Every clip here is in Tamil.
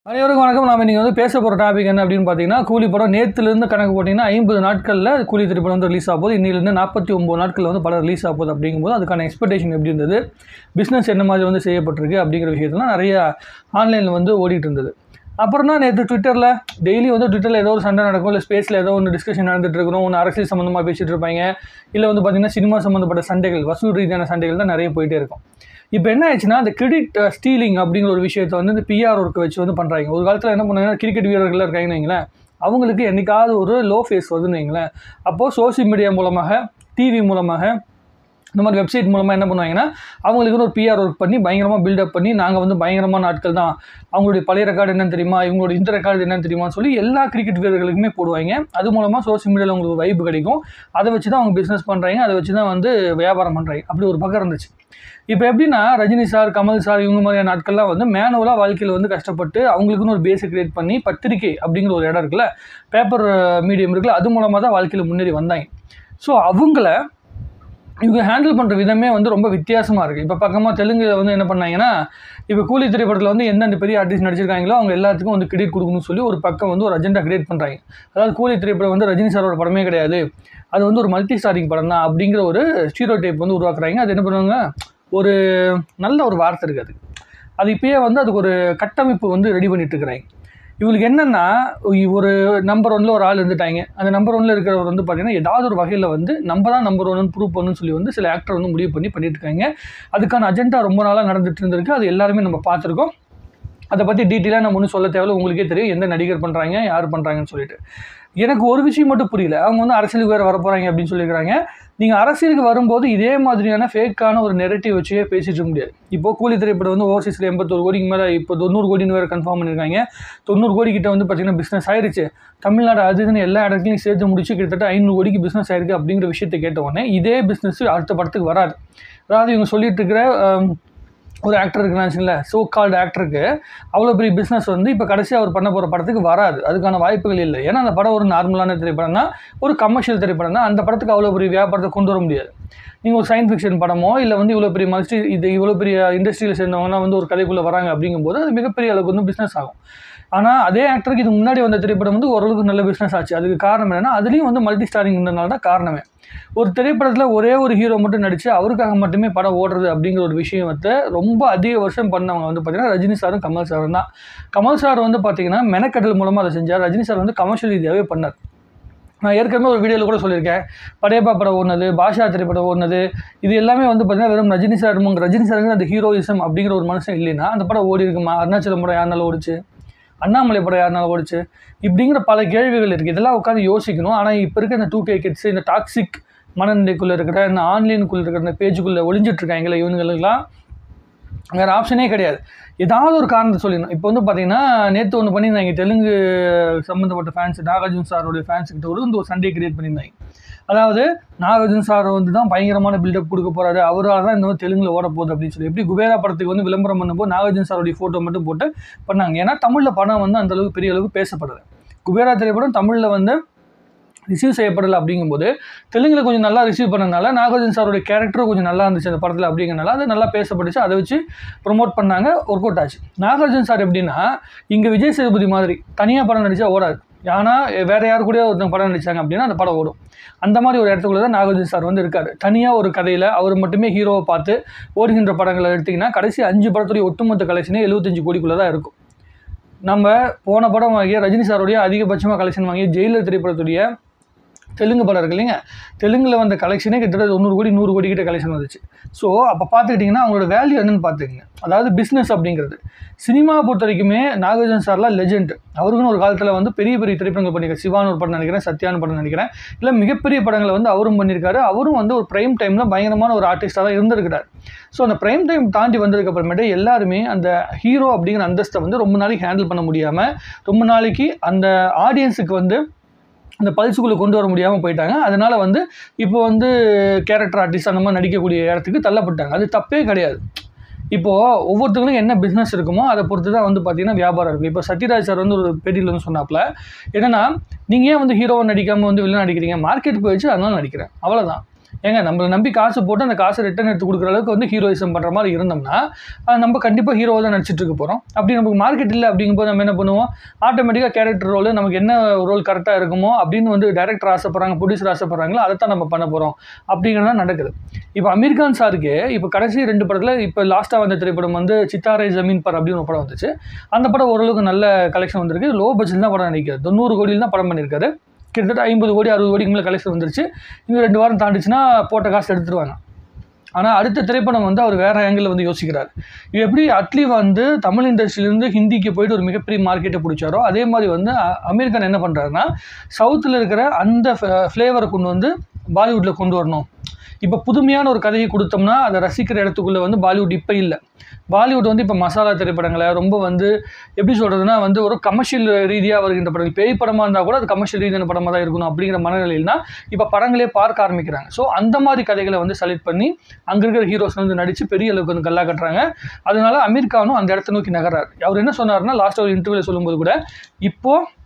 அனைவருக்கும் வணக்கம். நாம் இன்றைக்கி பேச போகிற டாபிக் என்ன அப்படின்னு பார்த்தீங்கன்னா, கூலி படம் நேற்றுலேருந்து கணக்கு போட்டிங்கன்னா 50 நாட்களில் கூலி திரைப்படம் ரிலீஸ் ஆக போகுது. இன்னிலேருந்து 49 நாட்களில் படம் ரிலீஸ் ஆக போகுது. அப்படிங்கும்போது அதுக்கான எக்ஸ்பெக்டேஷன் எப்படி இருந்தது, பிஸ்னஸ் என்ன மாதிரி செய்யப்பட்டிருக்கு அப்படிங்கிற விஷயத்தெல்லாம் நிறைய ஆன்லைனில் ஓடிட்டு இருந்தது. அப்புறம் தான் நேற்று ட்விட்டரில் டெய்லி ட்விட்டரில் ஏதோ ஒரு சண்டை நடக்கும், இல்லை ஸ்பேஸில் ஏதோ ஒன்று டிஸ்கஷன் நடந்துட்டு இருக்கணும், ஒன்று அரசியல் சம்மந்தமாக பேசிகிட்டு இருப்பாங்க, இல்லை பார்த்திங்கன்னா சினிமா சம்மந்தப்பட்ட சண்டைகள், வசூல் ரீதியான சண்டைகள் தான் நிறைய போயிட்டே இருக்கும். இப்போ என்ன ஆச்சுன்னா, அந்த கிரெடிட் ஸ்டீலிங் அப்படிங்கிற ஒரு விஷயத்தை இந்த பிஆர் ஒர்க்கை வச்சு பண்ணுறாங்க. ஒரு காலத்தில் என்ன பண்ணுவாங்கன்னா, கிரிக்கெட் வீரர்கள்லாம் இருக்காங்கன்னு வைங்களேன், அவங்களுக்கு என்றைக்காவது ஒரு லோ ஃபேஸ் வருதுன்னு வைங்களேன், அப்போது சோசியல் மீடியா மூலமாக, டிவி மூலமாக, இந்த மாதிரி வெப்சைட் மூலமாக என்ன பண்ணுவாங்கன்னா, அவங்களுக்குன்னு ஒரு பிஆர் ஒர்க் பண்ணி பயங்கரமாக பில்டப் பண்ணி, நாங்கள் பயங்கரமான ஆட்கள் தான், அவங்களுடைய பழைய ரெக்கார்டு என்னன்னு தெரியுமா, இவங்களோட இந்த ரெக்கார்டு என்னன்னு தெரியுமான்னு சொல்லி எல்லா கிரிக்கெட் வீரர்களுக்குமே போடுவாங்க. அது மூலமாக சோசியல் மீடியாவில் அவங்களுக்கு வைப் கிடைக்கும். அதை வச்சு தான் அவங்க பிஸ்னஸ் பண்ணுறாங்க, அதை வச்சு தான் வியாபாரம் பண்ணுறாங்க. அப்படி ஒரு பக்கம் இருந்துச்சு. இப்போ எப்படின்னா, ரஜினி சார், கமல் சார், இவங்க மாதிரியான நாட்கள்லாம் மேனுவலாக வாழ்க்கையில் கஷ்டப்பட்டு அவங்களுக்குன்னு ஒரு பேஸை கிரியேட் பண்ணி, பத்திரிகை அப்படிங்கிற ஒரு இடம் இருக்குல்ல, பேப்பர் மீடியம் இருக்குல்ல, அது மூலமாக தான் வாழ்க்கையில் முன்னேறி வந்தாங்க. ஸோ அவங்கள இவங்க ஹேண்டில் பண்ணுற விதமே ரொம்ப வித்தியாசமாக இருக்குது. இப்போ பக்கமாக தெலுங்கில் என்ன பண்ணாங்கன்னா, இப்போ கூலி திரைப்படத்தில் எந்தெந்த பெரிய ஆர்டிஸ்ட் நடிச்சிருக்காங்களோ அவங்க எல்லாத்துக்கும் கிரெடிட் கொடுக்கணும்னு சொல்லி ஒரு பக்கம் ஒரு அஜெண்டா கிரியேட் பண்ணுறாங்க. அதாவது கூலி திரைப்படம் ரஜினி சாரோட படமே கிடையாது, அது ஒரு மல்டி ஸ்டாரிங் படம் தான் அப்படிங்கிற ஒரு ஸ்டீரியோடைப் உருவாக்குறாங்க. அது என்ன பண்ணுவாங்க, ஒரு நல்ல ஒரு வார்த்தை இருக்குது அது இப்போயே அதுக்கு ஒரு கட்டமைப்பு ரெடி பண்ணிட்டு இருக்கிறாங்க. இவங்களுக்கு என்னென்னா, ஒரு நம்பர் 1ல் ஒரு ஆள் இருந்துட்டாங்க. அந்த நம்பர் 1ல் இருக்கிறவர் பார்த்தீங்கன்னா, ஏதாவது ஒரு வகையில் நம்ம தான் நம்பர் 1 ப்ரூவ் பண்ணணும்னு சொல்லி சில ஆக்டர் முடிவு பண்ணிட்டு இருக்காங்க. அதுக்கான அஜெண்டா ரொம்ப நாளாக நடந்துட்டு இருந்திருக்கு. அது எல்லாருமே நம்ம பார்த்துருக்கோம். அதை பற்றி டீட்டெயிலாக நம்ம ஒன்றும் சொல்ல தேவையில்ல, உங்களுக்கே தெரியும் எந்த நடிகர் பண்ணுறாங்க, யார் பண்ணுறாங்கன்னு சொல்லிட்டு. எனக்கு ஒரு விஷயம் மட்டும் புரியல, அவங்க அரசியலுக்கு வேறு வரப்போகிறாங்க அப்படின்னு சொல்லியிருக்கிறாங்க. நீங்கள் அரசியலுக்கு வரும்போது இதே மாதிரியான ஃபேக்கான ஒரு நெரட்டிவ் வச்சே பேசிட்டு இருக்க முடியாது. இப்போது கூலி திரைப்படம் ஓவர்சீஸில் 81 கோடிக்கு மேலே, இப்போ 90 கோடின்னு வேறு கன்ஃபார்ம் பண்ணியிருக்காங்க. 90 கோடிக்கிட்ட பார்த்திங்கன்னா பிஸ்னஸ் ஆயிடுச்சு. தமிழ்நாடு அதுன்னு எல்லா இடத்துலையும் சேர்த்து முடிச்சு கிட்டத்தட்ட 500 கோடிக்கு பிஸ்னஸ் ஆயிருக்கு அப்படிங்கிற விஷயத்தை கேட்ட உடனே இதே பிஸ்னஸ் அடுத்த படத்துக்கு வராது. அதாவது இவங்க சொல்லிட்டு இருக்கிற ஒரு ஆக்டர் இருக்குன்னு சோ கால்டு ஆக்டருக்கு அவ்வளோ பெரிய பிஸ்னஸ் இப்போ கடைசியாக அவர் பண்ண போகிற படத்துக்கு வராது. அதுக்கான வாய்ப்புகள் இல்லை. ஏன்னா அந்த படம் ஒரு நார்மலான திரைப்படம் தான், ஒரு கமர்ஷியல் திரைப்படம் தான். அந்த படத்துக்கு அவ்வளோ பெரிய வியாபாரத்தை கொண்டு வர முடியாது. நீங்கள் ஒரு சயின்ஸ் ஃபிக்ஷன் படமோ இல்லை இவ்வளோ பெரிய இவ்வளோ பெரிய இண்டஸ்ட்ரியில் சேர்ந்தவங்கன்னா ஒரு கதைக்குள்ளே வராங்க அப்படிங்கும்போது அது மிகப்பெரிய அளவுக்கு பிஸ்னஸ் ஆகும். ஆனால் அதே ஆக்டருக்கு இது முன்னாடி வந்த திரைப்படம் ஓரளவுக்கு நல்ல பிஸ்னஸ் ஆச்சு. அதுக்கு காரணம் என்னென்னா, அதுலேயும் மல்டி ஸ்டாரிங் இருந்ததுனால தான் காரணமே. ஒரு திரைப்படத்தில் ஒரே ஒரு ஹீரோ மட்டும் நடித்து அவருக்காக மட்டுமே படம் ஓடுறது அப்படிங்கிற ஒரு விஷயத்தை ரொம்ப அதிக வருஷம் பண்ணவங்க பார்த்திங்கன்னா ரஜினி சாரும் கமல் சாரும் தான். கமல் சார் பார்த்திங்கன்னா மெனக்கடல் மூலமாக அதை செஞ்சார். ரஜினி சார் கமர்ஷியல் ரீதியாகவே பண்ணார். நான் ஏற்கனவே ஒரு வீடியோவில் கூட சொல்லியிருக்கேன், படையப்பா படம் ஓடுனது, பாஷா திரைப்படம் ஓடுனது, இது எல்லாமே பார்த்திங்கன்னா வெறும் ரஜினி சாருக்கு அந்த ஹீரோயிசம் அப்படிங்கிற ஒரு மனுஷன் இல்லைன்னா அந்த படம் ஓடி இருக்குமா? அருணாச்சலம் படம் யாருனால ஓடிச்சு, அண்ணாமலை படம் யாருனால ஓடிச்சு, இப்படிங்கிற பல கேள்விகள் இருக்குது. இதெல்லாம் உட்காந்து யோசிக்கணும். ஆனால் இப்போ இருக்க இந்த 2K கிட்ஸ், இந்த டாக்ஸிக் மனநிலைக்குள்ளே இருக்கிற, இந்த ஆன்லைனுக்குள்ளே இருக்கிற இந்த பேஜுக்குள்ளே ஒளிஞ்சிட்ருக்காங்களே, இவங்களுக்கெல்லாம் வேறு ஆப்ஷனே கிடையாது. ஏதாவது ஒரு காரணத்தை சொல்லிடணும். இப்போ பார்த்தீங்கன்னா நேற்று ஒன்று பண்ணியிருந்தாங்க, தெலுங்கு சம்மந்தப்பட்ட ஃபேன்ஸ், நாகார்ஜுன சாரோடைய ஃபேன்ஸுக்கிட்ட ஒரு சண்டே கிரியேட் பண்ணியிருந்தாங்க. அதாவது நாகார்ஜுன சார் தான் பயங்கரமான பில்டப் கொடுக்க போகிறாரு, அவரால் தான் இந்த தெலுங்கில் ஓட போகுது அப்படின்னு சொல்லி. எப்படி குபேரா படத்துக்கு விளம்பரம் பண்ணும்போது நாகார்ஜுன சாரோடைய ஃபோட்டோ மட்டும் போட்டு பண்ணாங்க. ஏன்னா தமிழில் படம் அந்தளவுக்கு பெரிய அளவுக்கு பேசப்படுது. குபேரா திரைப்படம் தமிழில் ரிசீவ் செய்யப்படலை. அப்படிங்கும்போது தெலுங்கில் கொஞ்சம் நல்லா ரிசீவ் பண்ணனால நாகார்ஜுன சாரோடைய கேரக்டரும் கொஞ்சம் நல்லா இருந்துச்சு அந்த படத்தில். அப்படிங்கிறனால அது நல்லா பேசப்பட்டுச்சு. அதை வச்சு ப்ரொமோட் பண்ணாங்க, ஒர்க் அவுட் ஆச்சு. நாகார்ஜுன சார் எப்படின்னா, இங்கே விஜய் சேதுபதி மாதிரி தனியாக படம் நடித்தா ஓடாது. ஆனால் வேறு யார் கூட ஒருத்தங்க படம் நடித்தாங்க அப்படின்னா அந்த படம் ஓடும். அந்த மாதிரி ஒரு இடத்துக்குள்ள தான் நாகார்ஜுன சார் இருக்கார். தனியாக ஒரு கதையில் அவர் மட்டுமே ஹீரோவை பார்த்து ஓடுகின்ற படங்களை எடுத்திங்கன்னா கடைசி 5 படத்துடைய ஒட்டுமொத்த கலெக்ஷனே 75 கோடிக்குள்ளே தான் இருக்கும். நம்ம போன படம் வாங்கிய ரஜினி சாருடைய அதிகபட்சமாக கலெக்ஷன் வாங்கிய ஜெயிலர் திரைப்படத்துடைய தெலுங்கு படம் இருக்கு இல்லைங்க, தெலுங்கில் வந்த கலெக்ஷனே கிட்டத்தட்ட 90 கோடி 100 கோடி கிட்ட கலெக்ஷன் வந்துச்சு. ஸோ அப்போ பார்த்துக்கிட்டிங்கன்னா அவங்களோட வேல்யூ என்னென்னு பார்த்துக்கங்க. அதாவது பிஸ்னஸ் அப்படிங்கிறது. சினிமா பொறுத்த வரைக்குமே நாகார்ஜுன சார்லாம் லெஜெண்ட். அவருக்குன்னு ஒரு காலத்தில் பெரிய பெரிய திரைப்படங்கள் பண்ணியிருக்காரு. சிவான்னு ஒரு படம் நினைக்கிறேன், சத்யான்னு படம் நினைக்கிறேன், இல்லை மிகப்பெரிய படங்களை அவரும் பண்ணியிருக்காரு. அவரும் ஒரு ப்ரைம் டைமில் பயங்கரமான ஒரு ஆர்டிஸ்டாக தான் இருந்திருக்கிறார். ஸோ அந்த ப்ரைம் டைம் தாண்டி வந்ததுக்கப்புறமேட்டு எல்லாருமே அந்த ஹீரோ அப்படிங்கிற அந்தஸ்தை ரொம்ப நாளைக்கு ஹேண்டில் பண்ண முடியாமல், ரொம்ப நாளைக்கு அந்த ஆடியன்ஸுக்கு அந்த பல்ஸுக்குள்ளே கொண்டு வர முடியாமல் போயிட்டாங்க. அதனால் இப்போ கேரக்டர் ஆர்டிஸ்ட் அந்த மாதிரி நடிக்கக்கூடிய இடத்துக்கு தள்ளப்பட்டாங்க. அது தப்பே கிடையாது. இப்போது ஒவ்வொருத்தங்களுக்கும் என்ன பிஸ்னஸ் இருக்குமோ அதை பொறுத்து தான் பார்த்திங்கன்னா வியாபாரம் இருக்குது. இப்போ சத்யராஜ் சார் ஒரு பேட்டியில் சொன்னாப்புல, என்னென்னா நீங்கள் ஏன் ஹீரோவை நடிக்காமல் வில்லன் நடிக்கிறீங்க, மார்க்கெட் போயிடுச்சு அதனால நடிக்கிறேன், அவ்வளோதான். ஏங்க நம்மளை நம்பி காசு போட்டு அந்த காசை ரிட்டர்ன் எடுத்து கொடுக்குற அளவுக்கு வந்து ஹீரோயிசம் பண்ணுற மாதிரி இருந்தோம்னா நம்ம கண்டிப்பாக ஹீரோவை தான் நடிச்சிட்டு இருக்க போகிறோம். அப்படி நமக்கு மார்க்கெட் இல்லை அப்படிங்கும்போது நம்ம என்ன பண்ணுவோம், ஆட்டோமேட்டிக்காக கேரக்டர் ரோல் நமக்கு என்ன ரோல் கரெக்டாக இருக்குமோ அப்படின்னு வந்து டைரக்டர் ஆசைப்படுறாங்க, ப்ரொடியூசர் ஆசைப்படுறாங்களோ அதை தான் நம்ம பண்ண போகிறோம் அப்படிங்கிறது நடக்குது. இப்போ அமீர் கான் சாருக்கு இப்போ கடைசி 2 படத்தில் இப்போ லாஸ்ட்டாக வந்த திரைப்படம் வந்து சித்தாரே ஜமீன் பர் அப்படின்னு ஒரு படம் வந்துச்சு. அந்த படம் ஓரளவுக்கு நல்ல கலெக்ஷன் வந்திருக்கு. லோ பட்ஜெட் தான் படம் நினைக்கிறது, 90 கோடியில் தான் படம் பண்ணியிருக்காரு. கிட்டத்தட்ட 50 கோடி 60 கோடிக்கு மேலே கலெக்ஷன் வந்துருச்சு. இன்னும் 2 வாரம் தாண்டிச்சுன்னா போட்ட காசு எடுத்துருவாங்க. ஆனால் அடுத்த திரைப்படம் வந்து அவர் வேறு ஆங்கிளில் வந்து யோசிக்கிறார். இது எப்படி அட்லி வந்து தமிழ் இண்டஸ்ட்ரியிலேருந்து ஹிந்திக்கு போயிட்டு ஒரு மிகப்பெரிய மார்க்கெட்டை பிடிச்சாரோ அதே மாதிரி வந்து அமீர் கான் என்ன பண்ணுறாருன்னா சவுத்தில் இருக்கிற அந்த ஃப்ளேவரை கொண்டு வந்து பாலிவுட்டில் கொண்டு வரணும். இப்போ புதுமையான ஒரு கதையை கொடுத்தோம்னா அதை ரசிக்கிற இடத்துக்குள்ளே வந்து பாலிவுட் இப்போ இல்லை. பாலிவுட் வந்து இப்போ மசாலா திரைப்படங்களை ரொம்ப வந்து எப்படி சொல்கிறதுனா வந்து ஒரு கமர்ஷியல் ரீதியாக வருகின்ற படங்கள், பேய் படமாக இருந்தால் கூட அது கமர்ஷியல் ரீதியான படமாக தான் இருக்கணும் அப்படிங்கிற மனநிலையில்னா இப்போ படங்களே பார்க்க ஆரம்பிக்கிறாங்க. ஸோ அந்த மாதிரி கதைகளை வந்து செலக்ட் பண்ணி அங்கே இருக்கிற ஹீரோஸ் வந்து நடித்து பெரிய அளவுக்கு வந்து கல்லா கட்டுறாங்க. அதனால அமீர் கானும் அந்த இடத்த நோக்கி நகர்றாரு. அவர் என்ன சொன்னார்னா லாஸ்ட் ஒரு இன்டர்வியூவில் சொல்லும்போது கூட இப்போது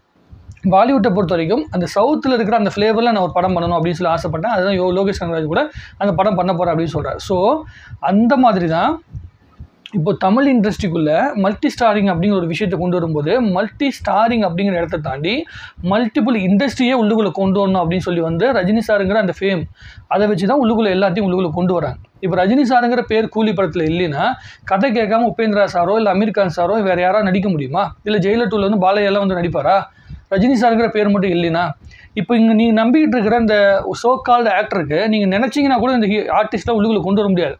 பாலிவுட்டை பொறுத்த வரைக்கும் அந்த சவுத்தில் இருக்கிற அந்த ஃப்ளேவரில் நான் ஒரு படம் பண்ணணும் அப்படின்னு சொல்லி ஆசைப்பட்டேன். அதுதான் லோகேஷ் கனகராஜ் கூட அந்த படம் பண்ண போகிறேன் அப்படின்னு சொல்கிறார். ஸோ அந்த மாதிரி தான் இப்போ தமிழ் இண்டஸ்ட்ரிக்குள்ளே மல்டி ஸ்டாரிங் அப்படிங்கிற ஒரு விஷயத்தை கொண்டு வரும்போது மல்டி ஸ்டாரிங் அப்படிங்கிற இடத்த தாண்டி மல்டிபிள் இண்டஸ்ட்ரியே உள்ளுக்குள்ளே கொண்டு வரணும் அப்படின்னு சொல்லி வந்து ரஜினி சாருங்கிற அந்த ஃபேம் அதை வச்சு தான் உள்ளுக்குள்ளே எல்லாத்தையும் உள்ளுக்குள்ளே கொண்டு வராங்க. இப்போ ரஜினி சாருங்கிற பேர் கூலி படத்தில் இல்லைன்னா கதை கேட்காம உபேந்திரா சாரோ இல்லை அமீர் கான் சாரோ வேறு யாராவது நடிக்க முடியுமா? இல்லை ஜெயிலர் 2ல் வந்து பாலையெல்லாம் வந்து நடிப்பாரா? ரஜினி சாருங்கிற பேர் மட்டும் இல்லைன்னா இப்போ இங்கே நீங்கள் நம்பிக்கிட்டு இருக்கிற இந்த சோ கால்டு ஆக்டருக்கு நீங்கள் நினச்சிங்கன்னா கூட இந்த ஆர்டிஸ்ட்டை உள்ளுக்குள்ளே கொண்டு வர முடியாது.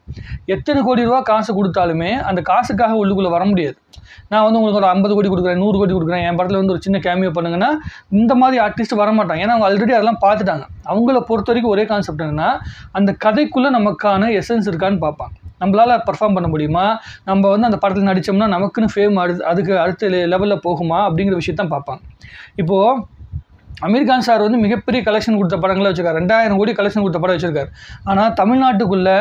எத்தனை கோடி ரூபா காசு கொடுத்தாலுமே அந்த காசுக்காக உள்ளுக்குள்ளே வர முடியாது. நான் வந்து உங்களுக்கு ஒரு 50 கோடி கொடுக்குறேன், 100 கோடி கொடுக்குறேன், என் படத்தில் வந்து ஒரு சின்ன கேமியோ பண்ணுங்கன்னா இந்த மாதிரி ஆர்டிஸ்ட் வர மாட்டாங்க. ஏன்னா அவங்க ஆல்ரெடி அதெல்லாம் பார்த்துட்டாங்க. அவங்கள பொறுத்த வரைக்கும் ஒரே கான்செப்ட் என்னென்னா அந்த கதைக்குள்ளே நமக்கான எசன்ஸ் இருக்கான்னு பார்ப்பாங்க. நம்மளால் பர்ஃபார்ம் பண்ண முடியுமா, நம்ம வந்து அந்த படத்தில் நடித்தோம்னா நமக்குன்னு ஃபேம் அதுக்கு அடுத்த லெவலில் போகுமா அப்படிங்கிற விஷயத்தான் பார்ப்பாங்க. இப்போது அமீர் கான் சார் வந்து மிகப்பெரிய கலெக்ஷன் கொடுத்த படங்களை வச்சுருக்காரு, 2000 கோடி கலெக்ஷன் கொடுத்த படம் வச்சுருக்காரு. ஆனால் தமிழ்நாட்டுக்குள்ளே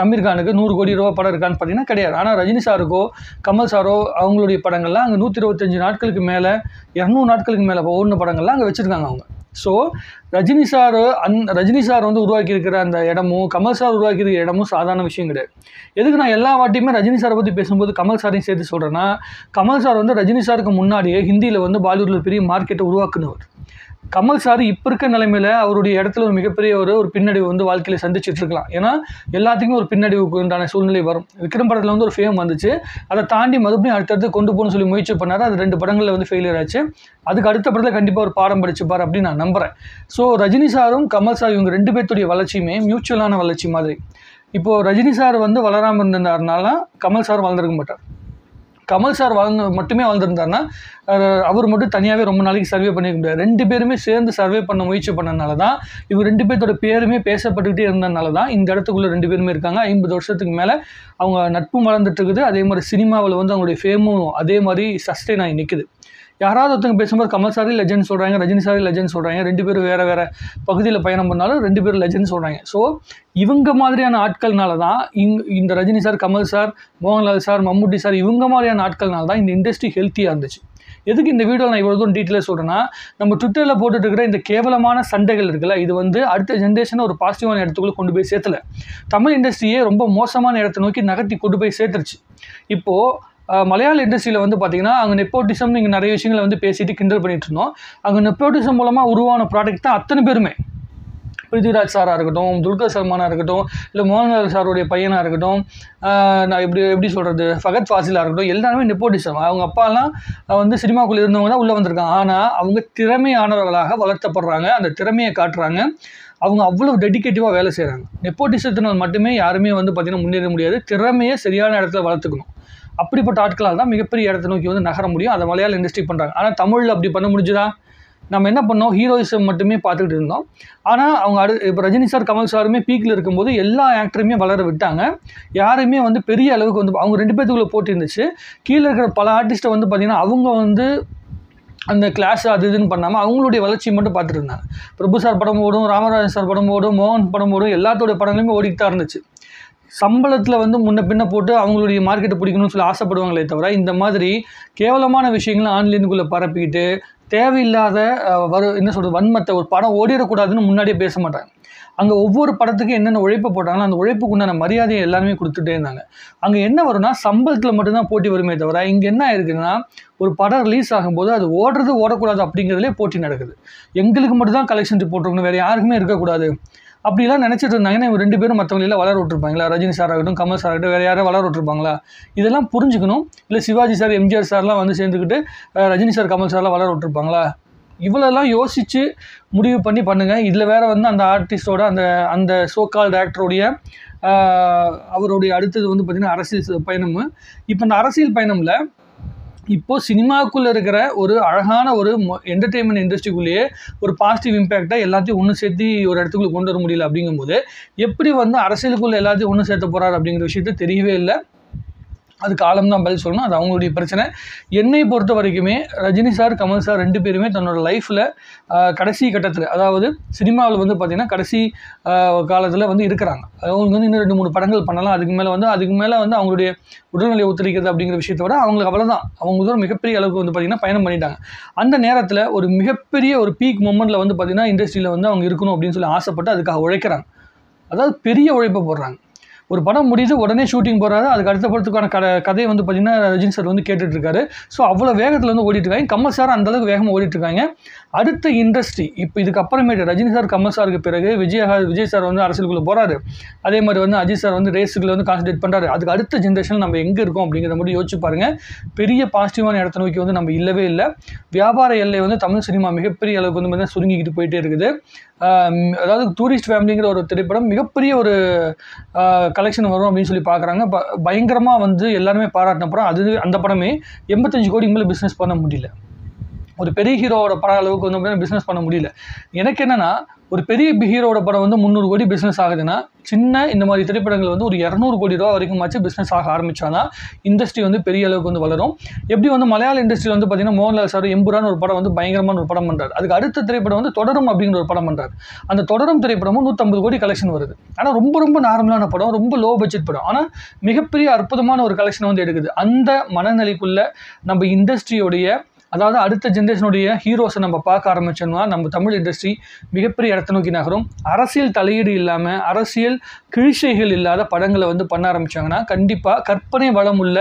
அமீர் கானுக்கு 100 கோடி ரூபா படம் இருக்கான்னு பார்த்தீங்கன்னா கிடையாது. ஆனால் ரஜினி சாருக்கோ கமல் சாரோ அவங்களுடைய படங்கள்லாம் அங்கே 125 நாட்களுக்கு மேலே 200 நாட்களுக்கு மேலே ஓடின படங்கள்லாம் அங்கே வச்சுருக்காங்க அவங்க. ஸோ ரஜினி சார் வந்து உருவாக்கியிருக்கிற அந்த இடமும் கமல் சார் உருவாக்கியிருக்கிற இடமும் சாதாரண விஷயம் கிடையாது. எதுக்கு நான் எல்லா வாட்டியுமே ரஜினி சாரை பற்றி பேசும்போது கமல் சாரையும் சேர்த்து சொல்கிறேன்னா கமல் சார் வந்து ரஜினி சாருக்கு முன்னாடியே ஹிந்தியில் வந்து பாலிவுட்டில் பெரிய மார்க்கெட்டை உருவாக்குனவர். கமல் சார் இப்போ இருக்க நிலைமையில் அவருடைய இடத்துல ஒரு மிகப்பெரிய ஒரு பின்னடைவு வந்து வாழ்க்கையில் சந்திச்சுட்டு இருக்கலாம். ஏன்னா எல்லாத்துக்குமே ஒரு பின்னடைவுக்கு உண்டான சூழ்நிலை வரும். விக்ரம் படத்தில் வந்து ஒரு ஃபேம் வந்துச்சு, அதை தாண்டி மறுபடியும் அடுத்தடுத்து கொண்டு போகணும்னு சொல்லி முயற்சி பண்ணார். அது 2 படங்களில் வந்து ஃபெயிலியர் ஆச்சு. அதுக்கு அடுத்த படத்தில் கண்டிப்பாக ஒரு பாடம் படிச்சுப்பார் அப்படின்னு நான் நம்புகிறேன். ஸோ ரஜினி சாரும் கமல் சார் இவங்க 2 பேர்த்துடைய வளர்ச்சியுமே மியூச்சுவலான வளர்ச்சி மாதிரி. இப்போது ரஜினி சார் வந்து வளராமல் இருந்திருந்தாருனால கமல் சார் வளர்ந்துருக்க மாட்டார். கமல் சார் மட்டுமே வளர்ந்துருந்தாருன்னா அவர் மட்டும் தனியாகவே ரொம்ப நாளைக்கு சர்வே பண்ணிக்க முடியாது. 2 பேருமே சேர்ந்து சர்வே பண்ண முயற்சி பண்ணனால தான் இவங்க 2 பேர்த்தோட பேருமே பேசப்பட்டுக்கிட்டே இருந்ததுனால தான் இந்த இடத்துக்குள்ளே 2 பேருமே இருக்காங்க. 50 வருஷத்துக்கு மேலே அவங்க நட்பும் வளர்ந்துட்டு இருக்குது. அதே மாதிரி சினிமாவில் வந்து அவங்களுடைய ஃபேமும் அதே மாதிரி சஸ்டெயின் ஆகி நிற்குது. யாராவது ஒருத்தங்க பேசும்போது கமல் சாரி லெஜெண்ட் சொல்கிறாங்க, ரஜினி சாரி லெஜெண்ட் சொல்கிறாங்க. 2 பேரும் வேறு பகுதியில் பயணம் பண்ணாலும் 2 பேரும் லெஜெண்ட் சொல்கிறாங்க. ஸோ இவங்க மாதிரியான ஆட்கள்னால தான் இந்த Rajini sir, Kamal sir, Mohanlal sir, Mammootty sir இவங்க மாதிரியான ஆட்கள்னால தான் இந்த இண்டஸ்ட்ரி ஹெல்த்தியாக இருந்துச்சு. எதுக்கு இந்த வீடியோவில் நான் இவ்வளோ தூரம் டீட்டெயிலாக சொல்கிறேன்னா நம்ம ட்விட்டரில் போட்டுட்டு இருக்கிற இந்த கேவலமான சண்டைகள் இருக்குல்ல, இது வந்து அடுத்த ஜென்ரேஷனை ஒரு பாசிட்டிவான இடத்துக்குள்ளே கொண்டு போய் சேர்த்தல. தமிழ் இண்டஸ்ட்ரியே ரொம்ப மோசமான இடத்தை நோக்கி நகர்த்தி கொண்டு போய் சேர்த்துருச்சு. இப்போது மலையாள இண்டஸ்ட்ரியில் வந்து பார்த்திங்கன்னா அங்கே நெப்போட்டிசம் நீங்கள் நிறைய விஷயங்களை வந்து பேசிட்டு கிண்டல் பண்ணிட்டு இருந்தோம். அங்கே நெப்போட்டிசம் மூலமாக உருவான ப்ராடக்ட் தான் அத்தனை பேருமே. பிருத்திவிராஜ் சாராக இருக்கட்டும், துல்கர் சல்மானாக இருக்கட்டும், இல்லை மோகன்லால் சாருடைய பையனாக இருக்கட்டும், நான் எப்படி சொல்கிறது ஃபகத் ஃபாசிலாக இருக்கட்டும், எல்லாருமே நெப்போட்டிசம். அவங்க அப்பாலாம் வந்து சினிமாக்குள்ளே இருந்தவங்க தான் உள்ளே வந்திருக்காங்க. ஆனால் அவங்க திறமையானவர்களாக வளர்த்தப்படுறாங்க, அந்த திறமையை காட்டுறாங்க. அவங்க அவ்வளோ டெடிக்கேட்டிவாக வேலை செய்கிறாங்க. நெப்போட்டிசத்தினால் மட்டுமே யாருமே வந்து பார்த்திங்கன்னா முன்னேற முடியாது. திறமையை சரியான இடத்துல வளர்த்துக்கணும். அப்படிப்பட்ட ஆட்களால் தான் மிகப்பெரிய இடத்தை நோக்கி வந்து நகர முடியும். அதை மலையாள இண்டஸ்ட்ரி பண்ணுறாங்க. ஆனால் தமிழில் அப்படி பண்ண முடிஞ்சுதா? நம்ம என்ன பண்ணோம், ஹீரோயிசம் மட்டுமே பார்த்துக்கிட்டு இருந்தோம். ஆனால் அவங்க இப்போ ரஜினி சார், கமல் சாருமே பீக்கில் இருக்கும்போது எல்லா ஆக்டருமே வளர விட்டாங்க. யாருமே வந்து பெரிய அளவுக்கு வந்து அவங்க 2 பேத்துக்குள்ளே போட்டி இருந்துச்சு. கீழே இருக்கிற பல ஆர்டிஸ்ட்டை வந்து பார்த்திங்கன்னா அவங்க வந்து அந்த கிளாஸ் அது இதுன்னு பண்ணாமல் அவங்களுடைய வளர்ச்சியை மட்டும் பார்த்துட்டு இருந்தாங்க. பிரபு சார் படம் ஓடும், ராமராஜன் சார் படம் ஓடும், மோகன் படம் ஓடும், எல்லாத்தோடைய படங்களுமே ஓடிக்கிட்டு தான் இருந்துச்சு. சம்பளத்தில் வந்து முன்ன பின்ன போட்டு அவங்களுடைய மார்க்கெட்டை பிடிக்கணும்னு சொல்லி ஆசைப்படுவாங்களே தவிர இந்த மாதிரி கேவலமான விஷயங்களை ஆன்லைனுக்குள்ளே பரப்பிக்கிட்டு தேவையில்லாத என்ன சொல்கிறது வன்மத்தை ஒரு படம் ஓடிடக்கூடாதுன்னு முன்னாடியே பேச மாட்டாங்க. அங்கே ஒவ்வொரு படத்துக்கும் என்னென்ன உழைப்பு போட்டாங்களோ அந்த உழைப்புக்கு உண்டான மரியாதையை எல்லாருமே கொடுத்துட்டே இருந்தாங்க. அங்கே என்ன வரும்னா சம்பளத்தில் மட்டும்தான் போட்டி வருமே தவிர இங்கே என்ன ஆயிருக்குன்னா ஒரு படம் ரிலீஸ் ஆகும்போது அது ஓடுறது ஓடக்கூடாது அப்படிங்கிறதுலே போட்டி நடக்குது. எங்களுக்கு மட்டும்தான் கலெக்ஷன் ரிப்போர்ட் இருக்கணும், வேறு யாருக்குமே இருக்கக்கூடாது அப்படிலாம் நினச்சிட்டு இருந்தாங்கன்னா இவங்க 2 பேரும் மற்றவங்களெல்லாம் வளர விட்டுருப்பாங்களா? ரஜினி சார் ஆகட்டும், கமல் சார் ஆகட்டும், வேறு யாரும் வளர விட்டுருப்பாங்களா? இதெல்லாம் புரிஞ்சுக்கணும். இல்லை சிவாஜி சார், எம்ஜிஆர் சார்லாம் வந்து சேர்ந்துக்கிட்டு ரஜினி சார், கமல் சார்லாம் வளர விட்டுருப்பாங்களா? இவ்வளோலாம் யோசித்து முடிவு பண்ணி பண்ணுங்கள். இதில் வேறு வந்து அந்த ஆர்டிஸ்டோட அந்த சோகால்டு ஆக்டருடைய அவருடைய அடுத்தது வந்து பார்த்திங்கன்னா அரசியல் பயணம். இப்போ இந்த அரசியல் பயணமில் இப்போது சினிமாவுக்குள்ளே இருக்கிற ஒரு அழகான ஒரு என்டர்டெயின்மெண்ட் இண்டஸ்ட்ரிக்குள்ளேயே ஒரு பாசிட்டிவ் இம்பேக்டை எல்லாத்தையும் ஒன்று சேர்த்து ஒரு இடத்துக்குள்ளே கொண்டு வர முடியல. அப்படிங்கும்போது எப்படி வந்து அரசியலுக்குள்ளே எல்லாத்தையும் ஒன்று சேர்த்த போகிறார் அப்படிங்கிற விஷயத்த தெரியவே இல்லை. அது காலம் தான் பதில் சொல்லணும். அது அவங்களுடைய பிரச்சனை. என்னை பொறுத்த வரைக்குமே ரஜினி சார், கமல் சார் 2 பேருமே தன்னோட லைஃப்பில் கடைசி கட்டத்தில், அதாவது சினிமாவில் வந்து பார்த்திங்கன்னா கடைசி காலத்தில் வந்து இருக்கிறாங்க. அவங்க வந்து இன்னும் 2-3 படங்கள் பண்ணலாம். அதுக்கு மேலே வந்து அவங்களுடைய உடல்நிலை ஒத்துழைக்கிறது அப்படிங்கிற விஷயத்தை விட அவங்களுக்கு அவ்வளோதான். அவங்க ஒரு மிகப்பெரிய அளவுக்கு வந்து பார்த்திங்கன்னா பயணம் பண்ணிட்டாங்க. அந்த நேரத்தில் ஒரு மிகப்பெரிய ஒரு பீக் மொமெண்ட்டில் வந்து பார்த்திங்கன்னா இண்டஸ்ட்ரியில் வந்து அவங்க இருக்கணும் அப்படின்னு சொல்லி ஆசைப்பட்டு அதுக்காக உழைக்கிறாங்க. அதாவது பெரிய உழைப்பை போடுறாங்க. ஒரு படம் முடியுது, உடனே ஷூட்டிங் போகிறாரு. அதுக்கு அடுத்த படத்துக்கான கதையை வந்து பார்த்திங்கன்னா ரஜினி சார் வந்து கேட்டுட்ருக்காரு. ஸோ அவ்வளோ வேகத்தில் வந்து ஓடிட்டுருக்காங்க. கமல் சார் அந்தளவுக்கு வேகமாக ஓடிட்டுருக்காங்க. அடுத்த இண்டஸ்ட்ரி இப்போ இதுக்கப்புறமேட்டு ரஜினி சார், கமல் சாருக்கு பிறகு விஜய் சார் வந்து அரசியலுக்குள்ளே போகிறாரு. அதே மாதிரி வந்து அஜித் சார் வந்து ரேஸுக்குள்ளே வந்து கான்சன்ட்ரேட் பண்ணுறாரு. அதுக்கு அடுத்த ஜென்ரேஷன் நம்ம எங்கே இருக்கோம் அப்படிங்கிறத மட்டும் யோசிச்சு பாருங்கள். பெரிய பாசிட்டிவான இடத்த நோக்கி வந்து நம்ம இல்லவே இல்லை. வியாபார எல்லை வந்து தமிழ் சினிமா மிகப்பெரிய அளவுக்கு வந்து பார்த்தீங்கன்னா சுருங்கிக்கிட்டு போயிட்டே இருக்குது. அதாவது டூரிஸ்ட் ஃபேமிலிங்கிற ஒரு திரைப்படம் மிகப்பெரிய ஒரு கலெக்ஷன் வரும் அப்படின்னு சொல்லி பார்க்குறாங்க. பயங்கரமாக வந்து எல்லாருமே பாராட்டின படம் அது. அந்த படமே 85 கோடிக்கு மேலே பிஸ்னஸ் பண்ண முடியல. ஒரு பெரிய ஹீரோவோட படம் அளவுக்கு வந்து பிஸ்னஸ் பண்ண முடியல. எனக்கு என்னென்னா ஒரு பெரிய ஹீரோட படம் வந்து 300 கோடி பிஸ்னஸ் ஆகுதுன்னா சின்ன இந்த மாதிரி திரைப்படங்கள் வந்து ஒரு 200 கோடி ரூபா வரைக்குமாச்சு பிஸ்னஸ் ஆக ஆரம்பித்தாதான் இண்டஸ்ட்ரி வந்து பெரிய அளவுக்கு வந்து வளரும். எப்படி வந்து மலையாள இண்டஸ்ட்ரியில் வந்து பார்த்திங்கன்னா மோகன்லால் சார் எம்புரான்னு ஒரு படம் வந்து பயங்கரமான ஒரு படம் பண்ணுறாரு. அதுக்கு அடுத்த திரைப்படம் வந்து தொடரும் அப்படிங்கிற ஒரு படம் பண்ணுறாரு. அந்த தொடரும் திரைப்படமும் 150 கோடி கலெக்ஷன் வருது. ஆனால் ரொம்ப ரொம்ப நார்மலான படம், ரொம்ப லோ பட்ஜெட் படம். ஆனால் மிகப்பெரிய அற்புதமான ஒரு கலெக்ஷன் வந்து எடுக்குது. அந்த மனநிலைக்குள்ளே நம்ம இண்டஸ்ட்ரியோடைய, அதாவது அடுத்த ஜென்ரேஷனுடைய ஹீரோஸை நம்ம பார்க்க ஆரம்பிச்சோம்னா நம்ம தமிழ் இண்டஸ்ட்ரி மிகப்பெரிய இடத்தை நோக்கி நகரும். அரசியல் தலையீடு இல்லாமல், அரசியல் கிழிசைகள் இல்லாத படங்களை வந்து பண்ண ஆரம்பித்தாங்கன்னா கண்டிப்பாக கற்பனை வளம் உள்ள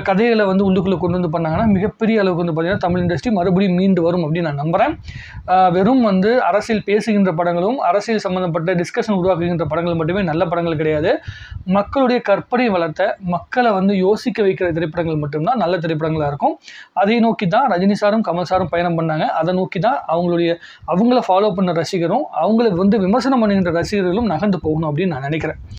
கதைகளை வந்து உள்ளுக்குள்ளே கொண்டு வந்து பண்ணாங்கன்னா மிகப்பெரிய அளவுக்கு வந்து பார்த்திங்கன்னா தமிழ் இண்டஸ்ட்ரி மறுபடியும் மீண்டு வரும் அப்படின்னு நான் நம்புகிறேன். வெறும் வந்து அரசியல் பேசுகின்ற படங்களும் அரசியல் சம்மந்தப்பட்ட டிஸ்கஷன் உருவாக்குகின்ற படங்கள் மட்டுமே நல்ல படங்கள் கிடையாது. மக்களுடைய கற்பனை வளத்தை, மக்களை வந்து யோசிக்க வைக்கிற திரைப்படங்கள் மட்டும்தான் நல்ல திரைப்படங்களாக இருக்கும். அதை நோக்கி தான் ரஜினி சாரும் கமல் சாரும் பயணம் பண்ணாங்க. அதை நோக்கி தான் அவங்கள ஃபாலோ பண்ண ரசிகரும் அவங்கள வந்து விமர்சனம் பண்ணுகின்ற ரசிகர்களும் நகர்ந்து போகணும் அப்படின்னு நான் நினைக்கிறேன்.